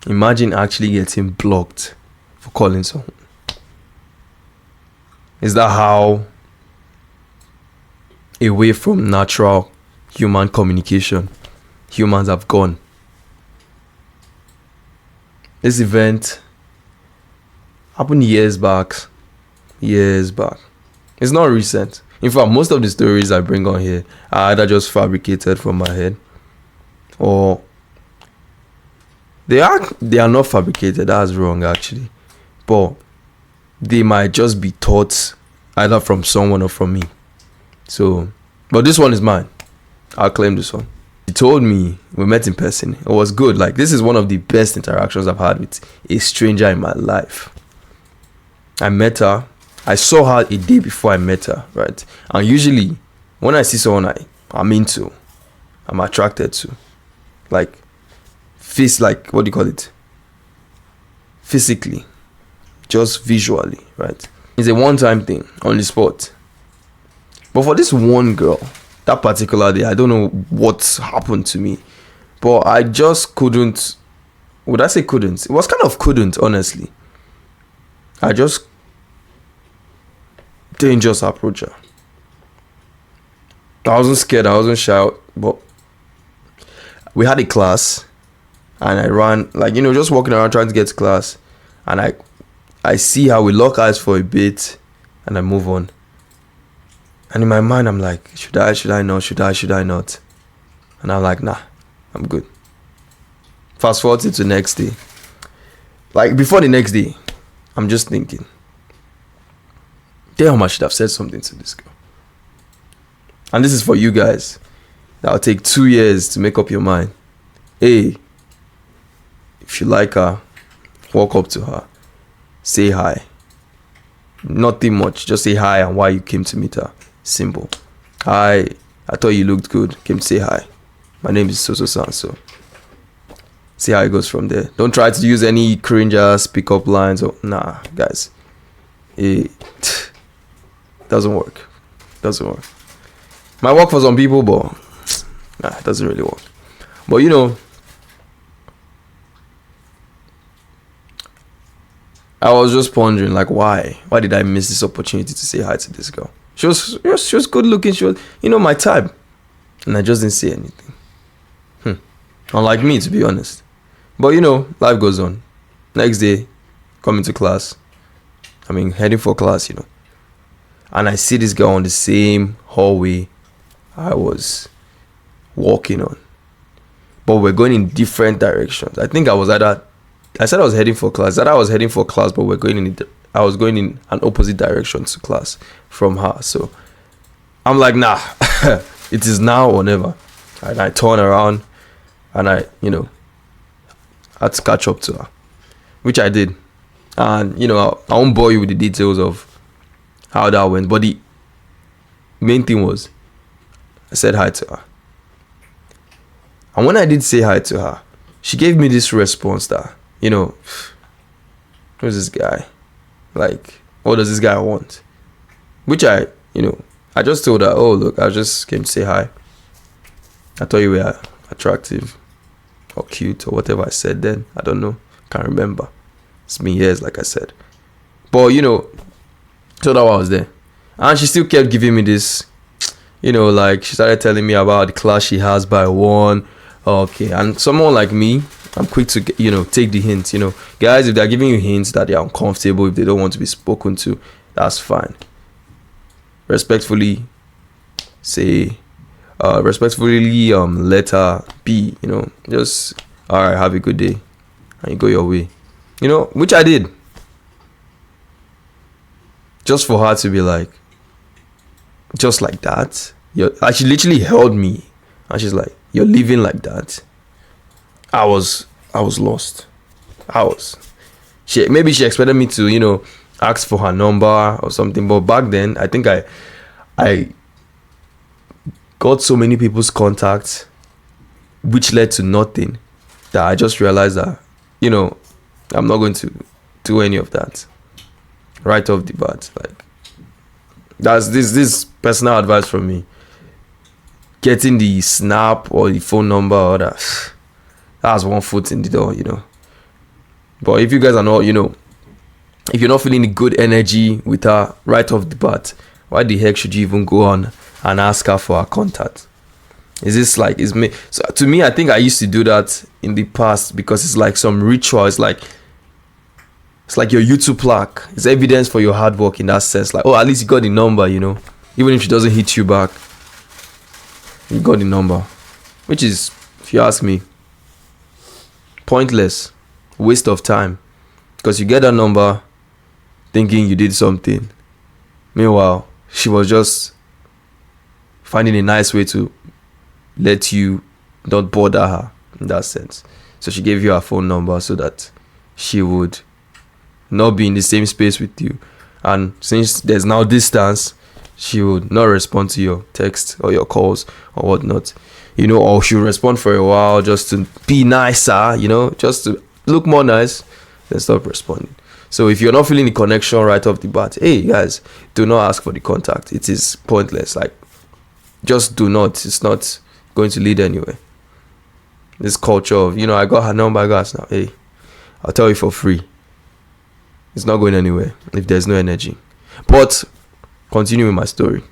Imagine actually getting blocked for calling someone. Is that how away from natural human communication humans have gone? This event happened years back. It's not recent. In fact, most of the stories I bring on here are either just fabricated from my head, or they are not fabricated. That's wrong, actually, but they might just be thoughts either from someone or from me. So, but this one is mine. I'll claim this one. He told me, we met in person. It was good. Like, this is one of the best interactions I've had with a stranger in my life. I met her. I saw her a day before I met her, right? And usually, when I see someone I'm into, I'm attracted to, like, what do you call it? Physically, just visually, right? It's a one-time thing on the spot. But for this one girl, that particular day, I don't know what happened to me, but I just couldn't. Would I say couldn't? It was kind of couldn't, honestly. I just didn't just approach her. I wasn't scared, I wasn't shy, but we had a class, and I ran, like, just walking around trying to get to class, and I see how we lock eyes for a bit, and I move on. And in my mind, I'm like, should I not? And I'm like, nah, I'm good. Fast forward to the next day. Like, before the next day, I'm just thinking, damn, I should have said something to this girl. And this is for you guys. That'll take 2 years to make up your mind. Hey, if you like her, walk up to her, say hi. Nothing much, just say hi and why you came to meet her. Simple. Hi, I thought you looked good. Came to say hi. My name is so. See how it goes from there. Don't try to use any cringe ass pickup lines or nah, guys. It doesn't work. Might work for some people, but nah, it doesn't really work. But I was just pondering, like, why did I miss this opportunity to say hi to this girl? She was good looking. She was, my type, and I just didn't say anything. Unlike me, to be honest. But life goes on. Next day, coming to class. Heading for class, and I see this girl on the same hallway I was walking on, but we're going in different directions. I think I said I was heading for class. I was heading for class, but I was going in an opposite direction to class from her. So I'm like, nah, it is now or never. And I turn around and I had to catch up to her, which I did. And I won't bore you with the details of how that went, but the main thing was I said hi to her. And when I did say hi to her, she gave me this response that, who's this guy? Like, what does this guy want? Which I just told her, oh, look, I just came to say hi. I thought you were attractive or cute or whatever I said then. I don't know. Can't remember. It's been years, like I said. But, so that I was there. And she still kept giving me this, like, she started telling me about the class she has by 1. Okay. And someone like me, I'm quick to, take the hints, Guys, if they're giving you hints that they're uncomfortable, if they don't want to be spoken to, that's fine. Respectfully say, let her be, just, all right, have a good day. And you go your way. Which I did. Just for her to be like, just like that. She literally held me. And she's like, you're living like that. I was lost. Maybe she expected me to, ask for her number or something. But back then, I think I got so many people's contacts, which led to nothing, that I just realized that, I'm not going to do any of that right off the bat. Like, that's this personal advice from me. Getting the snap or the phone number or that's one foot in the door, But if you guys are not, if you're not feeling the good energy with her right off the bat, why the heck should you even go on and ask her for her contact? Is this like, is me? So to me, I think I used to do that in the past because it's like some ritual. It's like your YouTube plaque. It's evidence for your hard work in that sense. Like, oh, at least you got the number, even if she doesn't hit you back, you got the number, which is, if you ask me, pointless, waste of time, because you get that number thinking you did something. Meanwhile, she was just finding a nice way to let you not bother her in that sense. So she gave you her phone number so that she would not be in the same space with you. And since there's now distance, she would not respond to your text or your calls or whatnot. Or she'll respond for a while just to be nicer, just to look more nice, then stop responding. So if you're not feeling the connection right off the bat, hey guys, do not ask for the contact. It is pointless. Like, just do not. It's not going to lead anywhere. This culture of, I got her number, I got her now. Hey, I'll tell you for free. It's not going anywhere if there's no energy. But continue with my story.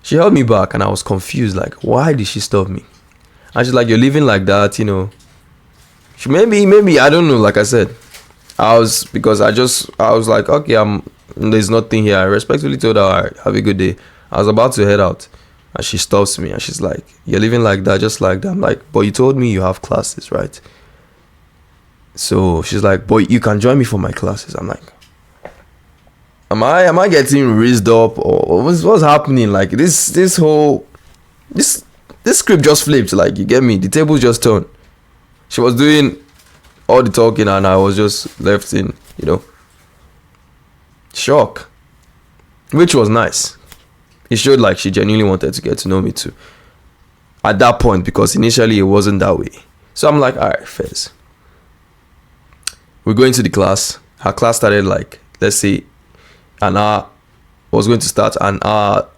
She held me back and I was confused. Like, why did she stop me? And she's like, you're living like that, She maybe I don't know. Like I said, I was like, okay, there's nothing here. I respectfully told her, all right, have a good day. I was about to head out and she stops me and she's like, you're living like that, just like that. I'm like, but you told me you have classes, right? So she's like, but you can join me for my classes. I'm like, am I getting raised up, or what's happening? Like, this script just flipped. Like, you get me? The table just turned. She was doing all the talking and I was just left in, shock, which was nice. It showed like she genuinely wanted to get to know me too at that point, because initially it wasn't that way. So I'm like, all right, Fez, we're going to the class. Her class started like, let's say, an hour. Was going to start an hour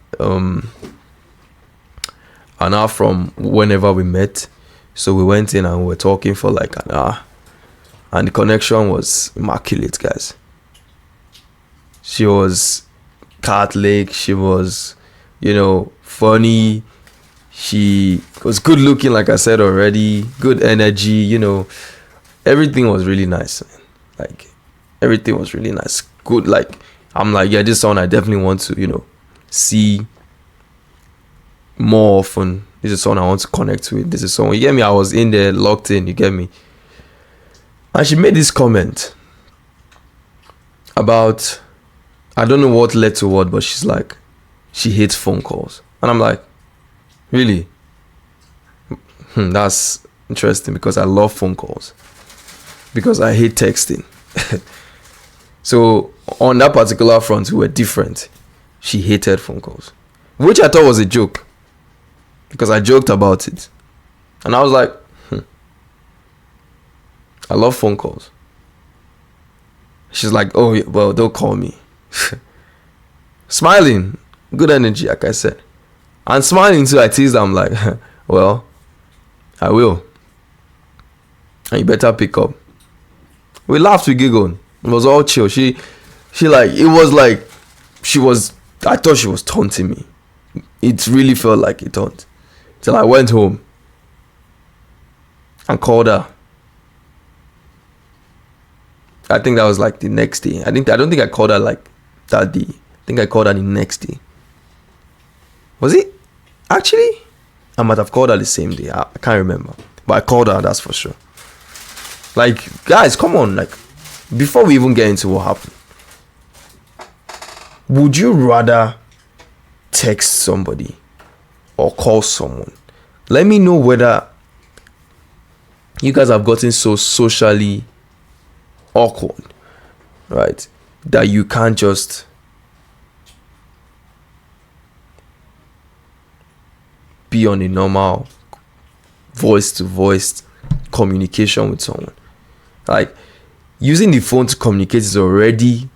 from whenever we met. So we went in and we were talking for like an hour, and the connection was immaculate, guys. She was Catholic. She was, funny. She was good looking, like I said already. Good energy, everything was really nice, man. Like, everything was really nice. Good, like, I'm like, yeah, this song I definitely want to, see more often. This is someone I want to connect with. This is someone, you get me? I was in there, locked in, you get me? And she made this comment about, I don't know what led to what, but she's like, she hates phone calls. And I'm like, really? That's interesting, because I love phone calls. Because I hate texting. So on that particular front, we were different. She hated phone calls, which I thought was a joke, because I joked about it. And I was like, I love phone calls. She's like, oh, well, don't call me. Smiling, good energy, like I said. And smiling too, I teased her. I'm like, well, I will. And you better pick up. We laughed, we giggled. It was all chill. She like, it was like, I thought she was taunting me. It really felt like a taunt. Till I went home and called her. I think that was like the next day. I don't think I called her like that day. I think I called her the next day. Was it? Actually, I might have called her the same day. I can't remember. But I called her, that's for sure. Like, guys, come on. Like, before we even get into what happened, would you rather text somebody or call someone? Let me know whether you guys have gotten so socially awkward, right, that you can't just be on a normal voice to voice communication with someone. Like, using the phone to communicate is already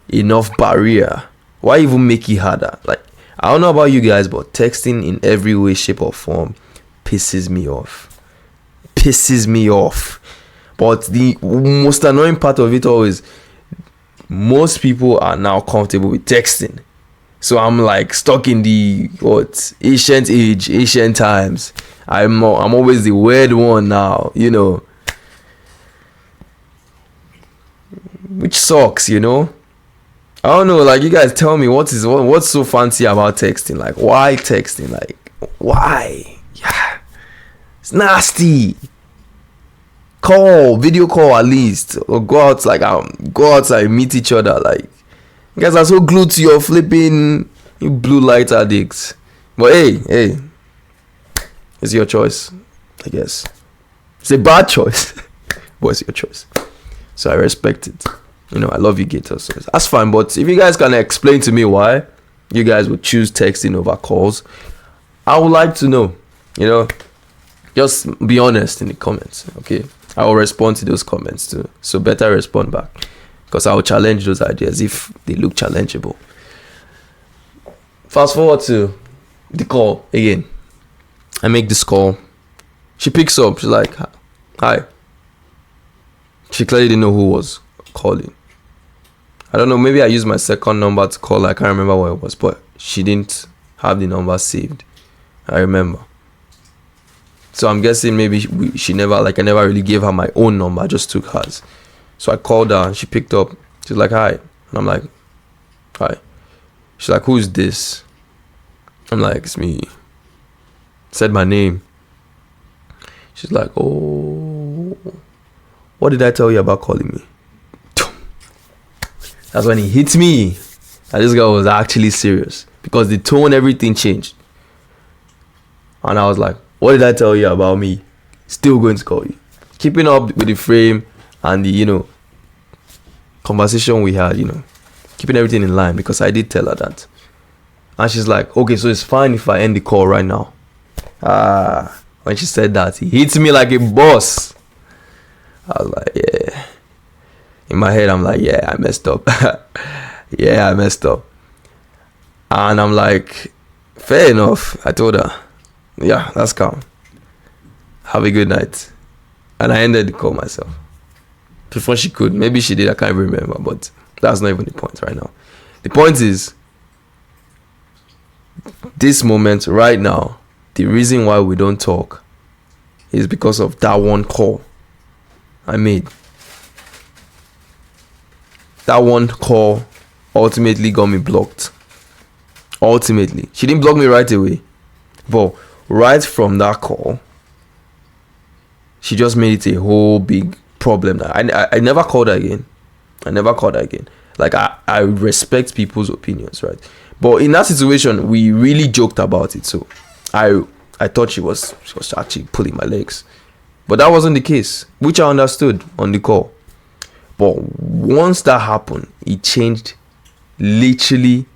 enough barrier. Why even make it harder? Like, I don't know about you guys, but texting in every way, shape or form pisses me off. pisses me off. But the most annoying part of it all is most people are now comfortable with texting. So I'm like stuck in the ancient age, ancient times. I'm always the weird one now, you know. Which sucks, you know. I don't know, like, you guys tell me what's so fancy about texting? Like, why texting? Like, why? Yeah. It's nasty. Video call at least, or go outside, meet each other. Like, you guys are so glued to your flipping, you blue light addicts. But hey, it's your choice, I guess. It's a bad choice, but it's your choice. So I respect it. You know, I love you, Gators. So that's fine. But if you guys can explain to me why you guys would choose texting over calls, I would like to know. You know, just be honest in the comments, okay? I will respond to those comments too. So better respond back, because I will challenge those ideas if they look challengeable. Fast forward to the call again. I make this call. She picks up. She's like, hi. She clearly didn't know who was calling. I don't know, maybe I used my second number to call. I can't remember what it was, but she didn't have the number saved. I remember. So I'm guessing maybe she never, I never really gave her my own number. I just took hers. So I called her and she picked up. She's like, hi. And I'm like, hi. She's like, who's this? I'm like, it's me. Said my name. She's like, oh, what did I tell you about calling me? That's when he hit me that this girl was actually serious, because the tone, everything changed. And I was like, what did I tell you about me still going to call you? Keeping up with the frame and the, you know, conversation we had, you know, keeping everything in line, because I did tell her that. And she's like, okay, so it's fine if I end the call right now. When she said that, he hits me like a boss. I was like, yeah. In my head, I'm like, yeah, I messed up. Yeah, I messed up. And I'm like, fair enough. I told her, yeah, that's calm. Have a good night. And I ended the call myself. Before she could. Maybe she did, I can't even remember. But that's not even the point right now. The point is, this moment right now, the reason why we don't talk is because of that one call I made. That one call ultimately got me blocked. Ultimately. She didn't block me right away. But right from that call, she just made it a whole big problem. I never called her again. Like, I respect people's opinions, right? But in that situation, we really joked about it. So I thought she was actually pulling my legs. But that wasn't the case, which I understood on the call. But once that happened, it changed literally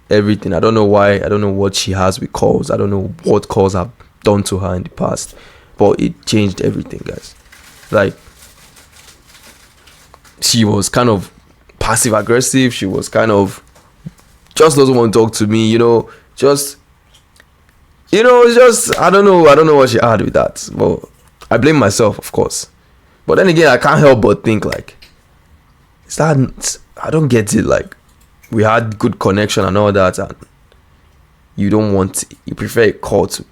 everything. I don't know why. I don't know what she has with calls. I don't know what calls I've done to her in the past. But it changed everything, guys. Like, she was kind of passive aggressive. She was kind of just doesn't want to talk to me, just I don't know what she had with that. But I blame myself, of course. But then again, I can't help but think, like, I don't get it. Like, we had good connection and all that, and you prefer a call to.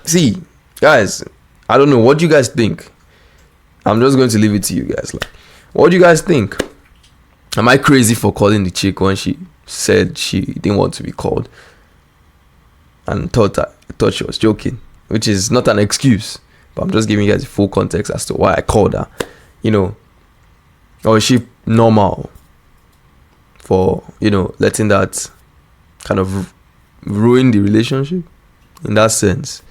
See, guys, I don't know. What do you guys think? I'm just going to leave it to you guys. Like, what do you guys think? Am I crazy for calling the chick when she said she didn't want to be called and thought she was joking, which is not an excuse, but I'm just giving you guys the full context as to why I called her, or is she normal for letting that kind of ruin the relationship in that sense?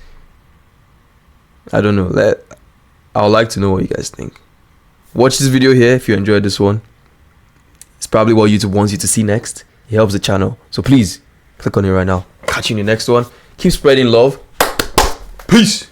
I don't know. I would like to know what you guys think. Watch this video here if you enjoyed this one. It's probably what YouTube wants you to see next. It helps the channel, so please click on it right now. Catch you in the next one. Keep spreading love. Peace.